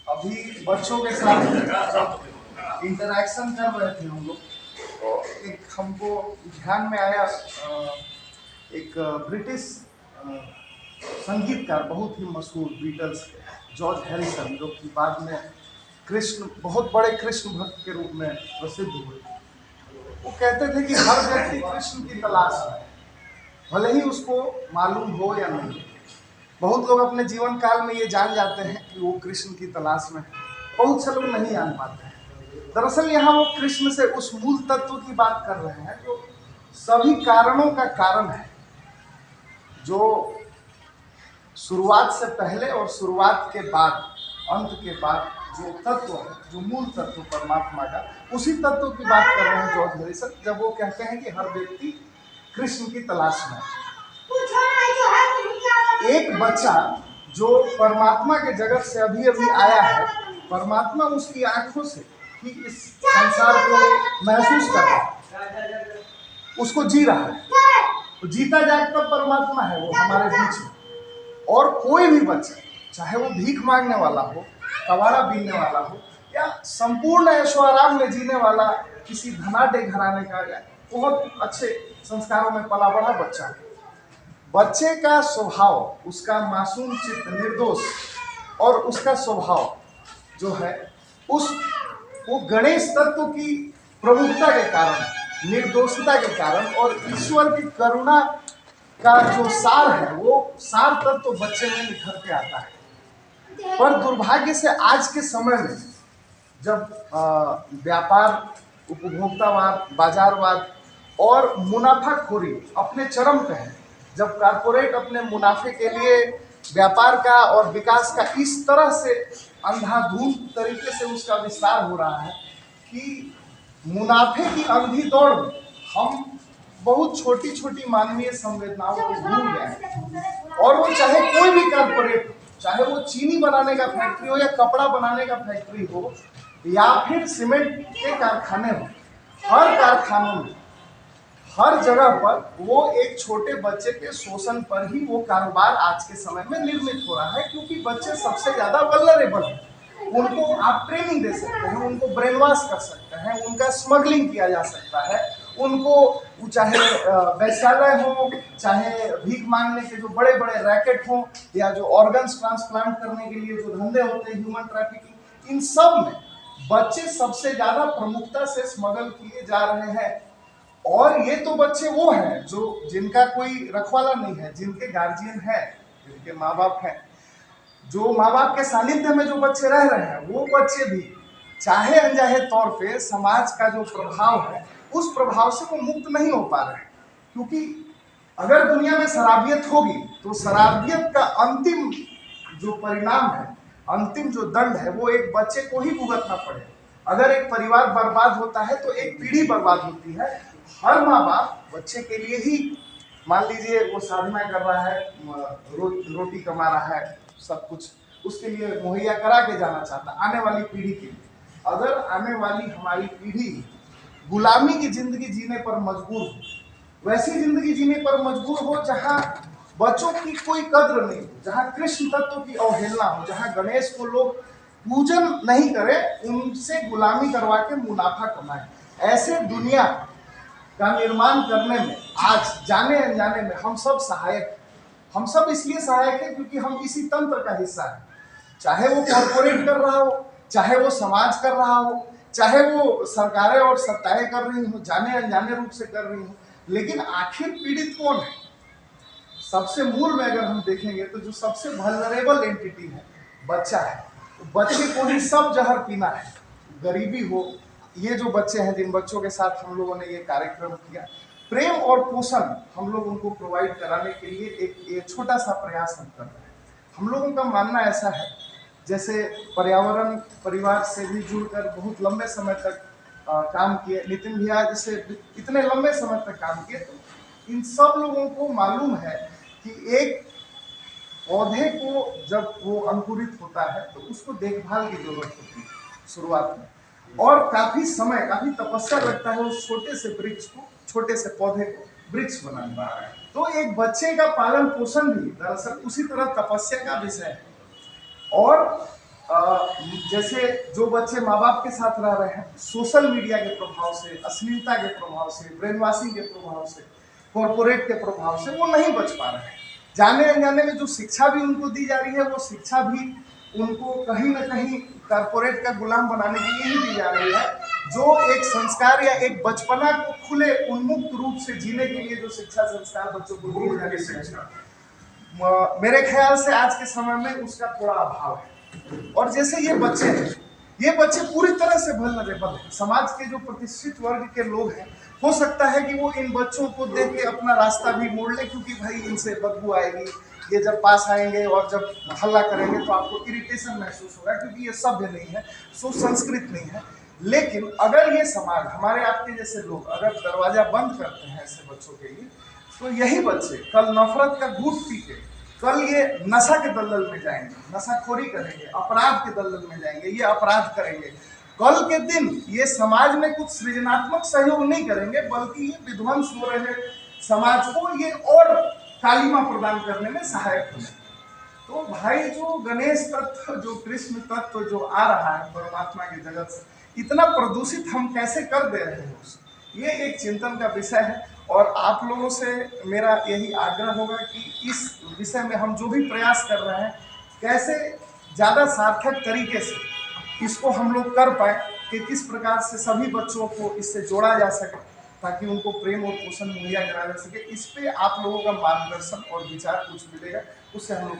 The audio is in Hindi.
अभी बच्चों के साथ इंटरेक्शन कर रहे थे हम लोग, तो एक हमको ध्यान में आया एक ब्रिटिश संगीतकार, बहुत ही मशहूर बीटल्स के जॉर्ज हैरिसन, जो कि बाद में कृष्ण, बहुत बड़े कृष्ण भक्त के रूप में प्रसिद्ध हुए। वो कहते थे कि हर व्यक्ति कृष्ण की तलाश में है, भले ही उसको मालूम हो या नहीं। बहुत लोग अपने जीवन काल में ये जान जाते हैं कि वो कृष्ण की तलाश में है, बहुत से लोग नहीं जान पाते हैं। दरअसल यहाँ वो कृष्ण से उस मूल तत्व की बात कर रहे हैं जो सभी कारणों का कारण है, जो शुरुआत से पहले और शुरुआत के बाद, अंत के बाद जो तत्व है, जो मूल तत्व परमात्मा का, उसी तत्व की बात कर रहे हैं जॉर्ज हैरिसन, जब वो कहते हैं कि हर व्यक्ति कृष्ण की तलाश में है। एक बच्चा जो परमात्मा के जगत से अभी अभी आया है, परमात्मा उसकी आंखों से ही इस संसार को महसूस कर रहा है, उसको जी रहा है, तो जीता जाए तब परमात्मा है वो हमारे बीच में। और कोई भी बच्चा, चाहे वो भीख मांगने वाला हो, कबाड़ा बीनने वाला हो, या संपूर्ण ऐशोआराम में जीने वाला किसी धनाढ्य घराने का या बहुत अच्छे संस्कारों में पला बड़ा बच्चा, बच्चे का स्वभाव, उसका मासूम चित्त, निर्दोष, और उसका स्वभाव जो है उस वो गणेश तत्व की प्रमुखता के कारण, निर्दोषता के कारण और ईश्वर की करुणा का जो सार है, वो सार तत्व बच्चे में निखर के आता है। पर दुर्भाग्य से आज के समय में जब व्यापार, उपभोक्तावाद, बाजारवाद और मुनाफाखोरी अपने चरम पे है, जब कारपोरेट अपने मुनाफे के लिए व्यापार का और विकास का इस तरह से अंधाधुंध तरीके से उसका विस्तार हो रहा है कि मुनाफे की अंधी दौड़ में हम बहुत छोटी छोटी मानवीय संवेदनाओं को भूल गए। और वो चाहे कोई भी कारपोरेट हो, चाहे वो चीनी बनाने का फैक्ट्री हो या कपड़ा बनाने का फैक्ट्री हो या फिर सीमेंट के कारखाने हो, हर कारखानों में, हर जगह पर वो एक छोटे बच्चे के शोषण पर ही वो कारोबार आज के समय में निर्मित हो रहा है, क्योंकि बच्चे सबसे ज्यादा वल्नरेबल हैं। उनको आप ट्रेनिंग दे सकते हैं, उनको ब्रेन वॉश कर सकते हैं, उनका स्मगलिंग किया जा सकता है, उनको चाहे वैश्यालय हो, चाहे भीख मांगने के जो बड़े बड़े रैकेट हो, या जो ऑर्गन्स ट्रांसप्लांट करने के लिए जो धंधे होते हैं, ह्यूमन ट्रैफिकिंग, इन सब में बच्चे सबसे ज्यादा प्रमुखता से स्मगल किए जा रहे हैं। और ये तो बच्चे वो हैं जो जिनका कोई रखवाला नहीं है, जिनके गार्जियन है, जिनके माँ बाप हैं, जो माँ बाप के सानिध्य में जो बच्चे रह रहे हैं, वो बच्चे भी चाहे अनचाहे तौर पे समाज का जो प्रभाव है, उस प्रभाव से वो मुक्त नहीं हो पा रहे हैं। क्योंकि अगर दुनिया में शराबियत होगी तो शराबियत का अंतिम जो परिणाम है, अंतिम जो दंड है, वो एक बच्चे को ही भुगतना पड़े। अगर एक परिवार बर्बाद होता है तो एक पीढ़ी बर्बाद होती है। हर माँ बाप बच्चे के लिए ही, मान लीजिए वो साधना कर रहा है, रोटी कमा रहा है, सब कुछ उसके लिए मुहैया करा के जाना चाहता आने वाली पीढ़ी के लिए। अगर आने वाली हमारी पीढ़ी गुलामी की जिंदगी जीने पर मजबूर हो, वैसी जिंदगी जीने पर मजबूर हो जहां बच्चों की कोई कद्र नहीं हो, जहां कृष्ण तत्व की अवहेलना हो, जहां गणेश को लोग पूजन नहीं करें, उनसे गुलामी करवा के मुनाफा कमाए, ऐसे दुनिया का निर्माण करने में आज जाने अनजाने में हम सब सहायक। हम सब इसलिए सहायक है क्योंकि हम इसी तंत्र का हिस्सा है। चाहे वो कॉर्पोरेट कर रहा हो, चाहे वो समाज कर रहा हो, चाहे वो सरकारें और सत्ताएं कर रही हो, जाने अनजाने रूप से कर रही हो, लेकिन आखिर पीड़ित कौन है? सबसे मूल में अगर हम देखेंगे तो जो सबसे वल्नरेबल एंटिटी है, बच्चा है। तो बच्चे को ही सब जहर पीना है, गरीबी हो। ये जो बच्चे हैं, जिन बच्चों के साथ हम लोगों ने ये कार्यक्रम किया, प्रेम और पोषण हम लोग उनको प्रोवाइड कराने के लिए एक छोटा सा प्रयास हम कर रहे हैं। हम लोगों का मानना ऐसा है, जैसे पर्यावरण परिवार से भी जुड़कर बहुत लंबे समय तक काम किए, नितिन भैया जैसे इतने लंबे समय तक काम किए, तो इन सब लोगों को मालूम है कि एक पौधे को जब वो अंकुरित होता है तो उसको देखभाल की जरूरत होती है शुरुआत में, और काफी समय, काफी तपस्या लगता है उस छोटे से वृक्ष को, छोटे से पौधे को वृक्ष बनाने। तो एक बच्चे का पालन पोषण भी दरअसल उसी तरह तपस्या का विषय है। और जैसे जो बच्चे माँ बाप के साथ रह रहे हैं, सोशल मीडिया के प्रभाव से, अश्लीलता के प्रभाव से, ब्रेन वॉशिंग के प्रभाव से, कॉरपोरेट के प्रभाव से वो नहीं बच पा रहे हैं। जाने अनजाने में जो शिक्षा भी उनको दी जा रही है, वो शिक्षा भी उनको कहीं ना कहीं कॉरपोरेट का गुलाम बनाने के लिए ही दी जा रही है। जो एक संस्कार या एक बचपना को खुले उन्मुक्त रूप से जीने के लिए जो शिक्षा संस्कार बच्चों को दिए जा रही है, मेरे ख्याल से आज के समय में उसका थोड़ा अभाव है। और जैसे ये बच्चे हैं, ये बच्चे पूरी तरह से वल्नरेबल हैं। समाज के जो प्रतिष्ठित वर्ग के लोग हैं, हो सकता है कि वो इन बच्चों को देख के अपना रास्ता भी मोड़ ले, क्योंकि भाई इनसे बदबू आएगी, ये जब पास आएंगे और जब हल्ला करेंगे तो आपको इरिटेशन महसूस होगा, क्योंकि ये सभ्य नहीं है, सुसंस्कृत नहीं है। लेकिन अगर ये समाज, हमारे आपके जैसे लोग अगर दरवाजा बंद करते हैं ऐसे बच्चों के लिए, तो यही बच्चे कल नफरत का घूंट पी के, कल ये नशा के दलदल में जाएंगे, नशाखोरी करेंगे, अपराध के दलदल में जाएंगे, ये अपराध करेंगे। कल के दिन ये समाज में कुछ सृजनात्मक सहयोग नहीं करेंगे, बल्कि ये विध्वंस हो रहे समाज को ये और कालिमा प्रदान करने में सहायक होंगे। तो भाई जो गणेश तत्व, जो कृष्ण तत्व जो आ रहा है परमात्मा के जगत से, इतना प्रदूषित हम कैसे कर दे रहे हैं उसे, ये एक चिंतन का विषय है। और आप लोगों से मेरा यही आग्रह होगा कि इस विषय में हम जो भी प्रयास कर रहे हैं, कैसे ज़्यादा सार्थक तरीके से इसको हम लोग कर पाए, कि किस प्रकार से सभी बच्चों को इससे जोड़ा जा सके, ताकि उनको प्रेम और पोषण मुहैया कराया जा सके। इस पे आप लोगों का मार्गदर्शन और विचार कुछ मिलेगा, उससे हम लोग